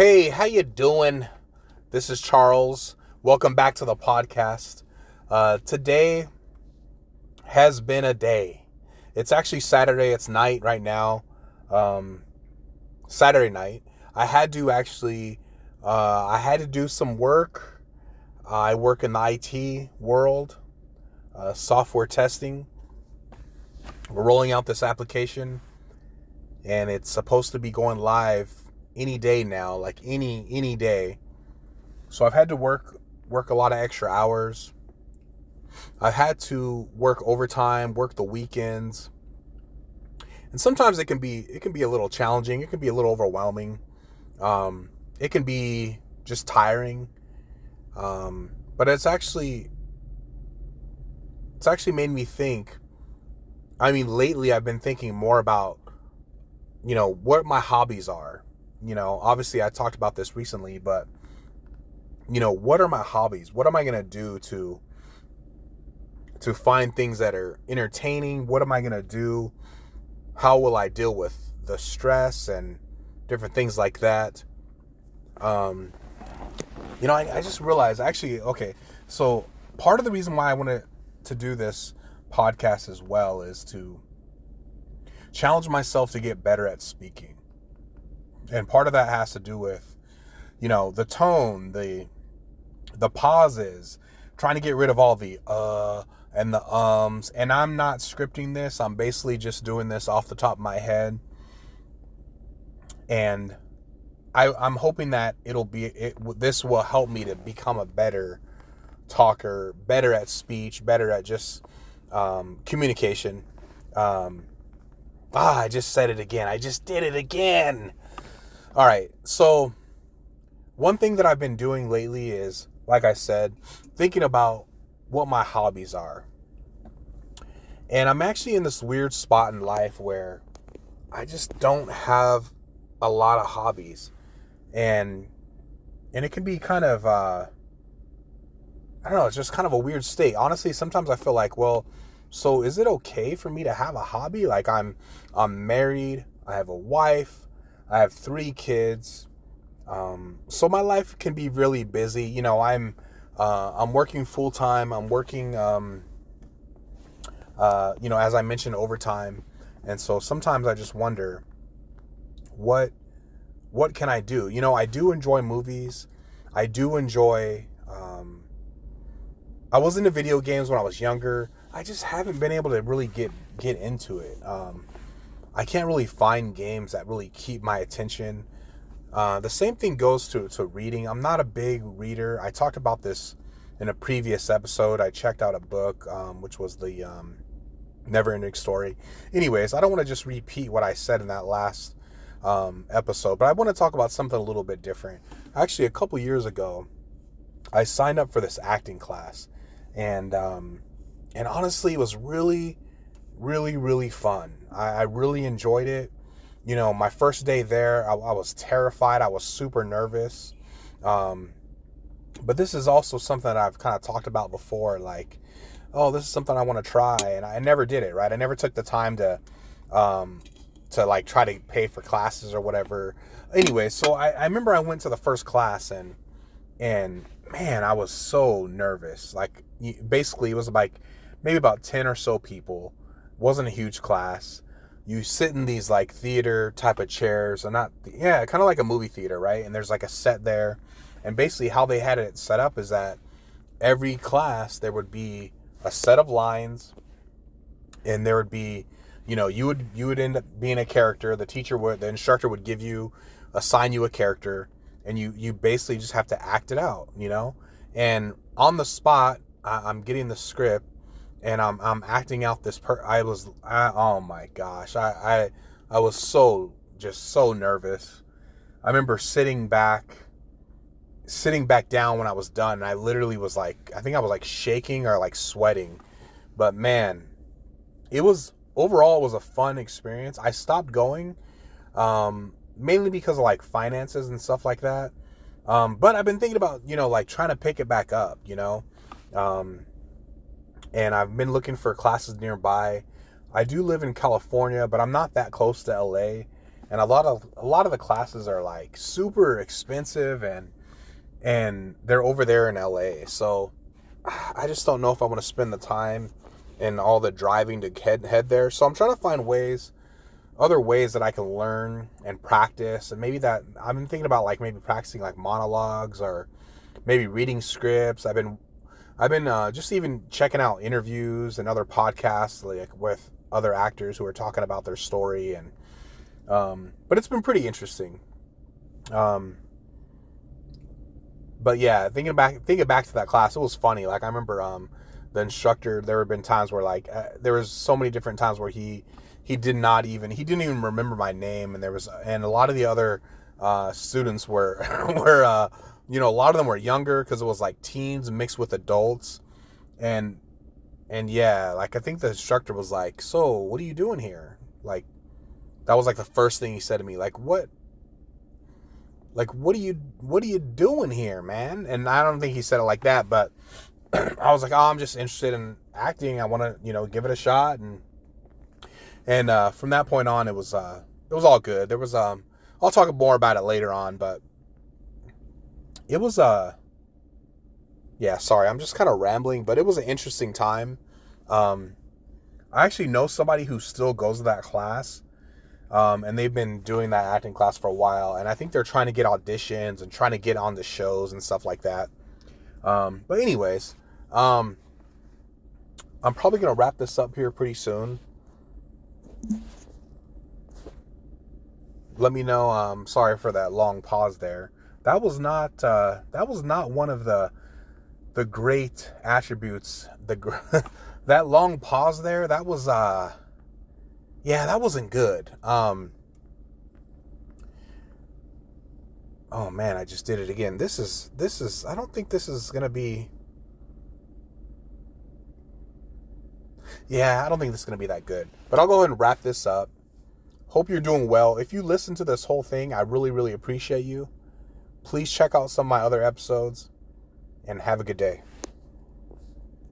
Hey, how you doing? This is Charles. Welcome back to the podcast. Today has been a day. It's actually Saturday. It's night right now. Um, Saturday night. I had to actually, I had to do some work. I work in the IT world, software testing. We're rolling out this application, and it's supposed to be going live any day now, like any day. So I've had to work a lot of extra hours. I've had to work overtime, work the weekends. And sometimes it can be a little challenging, it can be a little overwhelming. It can be just tiring. But it's actually made me think. I mean, lately I've been thinking more about, what my hobbies are. Obviously I talked about this recently, but what are my hobbies? What am I going to do to find things that are entertaining? What am I going to do? How will I deal with the stress and different things like that? I just realized okay, so part of the reason why I wanted to do this podcast as well is to challenge myself to get better at speaking. And part of that has to do with, the tone, the pauses, trying to get rid of all the and the ums. And I'm not scripting this. I'm basically just doing this off the top of my head. And I'm hoping that this will help me to become a better talker, better at speech, better at just communication. I just said it again. I just did it again. All right. So one thing that I've been doing lately is, like I said, thinking about what my hobbies are. And I'm actually in this weird spot in life where I just don't have a lot of hobbies. And it can be kind of, I don't know, it's just kind of a weird state. Honestly, sometimes I feel like, well, so is it okay for me to have a hobby? Like I'm married, I have a wife, I have 3 kids. So my life can be really busy. I'm working full time. I'm working, as I mentioned, overtime. And so sometimes I just wonder, what can I do? I do enjoy movies. I do enjoy, I was into video games when I was younger. I just haven't been able to really get into it. I can't really find games that really keep my attention. The same thing goes to reading. I'm not a big reader. I talked about this in a previous episode. I checked out a book, which was the Never Ending Story. Anyways, I don't want to just repeat what I said in that last episode, but I want to talk about something a little bit different. Actually, a couple years ago, I signed up for this acting class, and honestly, it was really, really, really fun. I really enjoyed it. My first day there, I was terrified. I was super nervous. But this is also something that I've kind of talked about before. Like, oh, this is something I want to try. And I never did it, right? I never took the time to like try to pay for classes or whatever. Anyway, so I remember I went to the first class and man, I was so nervous. Like, basically it was like maybe about 10 or so people. Wasn't a huge class. You sit in these like theater type of chairs, and kind of like a movie theater, right? And there's like a set there. And basically how they had it set up is that every class there would be a set of lines, and there would be, you would end up being a character. The instructor would assign you a character, and you basically just have to act it out, And on the spot, I'm getting the script, and I'm acting out this oh my gosh, I was so nervous. I remember sitting back down when I was done, and I literally was like, I think I was like shaking or like sweating. But man, overall it was a fun experience. I stopped going, mainly because of like finances and stuff like that. But I've been thinking about, like trying to pick it back up, and I've been looking for classes nearby. I do live in California, but I'm not that close to LA. and a lot of the classes are like super expensive, and they're over there in LA. So I just don't know if I want to spend the time and all the driving to head there. So I'm trying to find other ways that I can learn and practice. And maybe that I've been thinking about, like, maybe practicing like monologues, or maybe reading scripts. I've been just even checking out interviews and other podcasts, like with other actors who are talking about their story. And but it's been pretty interesting. But yeah, thinking back to that class, it was funny. Like, I remember the instructor. There have been times where, like, there was so many different times where he didn't even remember my name, and a lot of the other students were were a lot of them were younger, because it was like teens mixed with adults, and yeah, like, I think the instructor was like, "So, what are you doing here?" Like, that was like the first thing he said to me. Like, what are you doing here, man? And I don't think he said it like that, but I was like, "Oh, I'm just interested in acting. I want to, give it a shot." And from that point on, it was all good. There was I'll talk more about it later on, but it was yeah, sorry, I'm just kind of rambling, but it was an interesting time. I actually know somebody who still goes to that class. And they've been doing that acting class for a while, and I think they're trying to get auditions and trying to get on the shows and stuff like that. But anyways, I'm probably going to wrap this up here pretty soon. Let me know. Sorry for that long pause there. That was not one of the great attributes. That long pause there, that was yeah, that wasn't good. Oh man, I just did it again. This is I don't think this is gonna be. Yeah, I don't think this is gonna be that good. But I'll go ahead and wrap this up. Hope you're doing well. If you listen to this whole thing, I really, really appreciate you. Please check out some of my other episodes, and have a good day.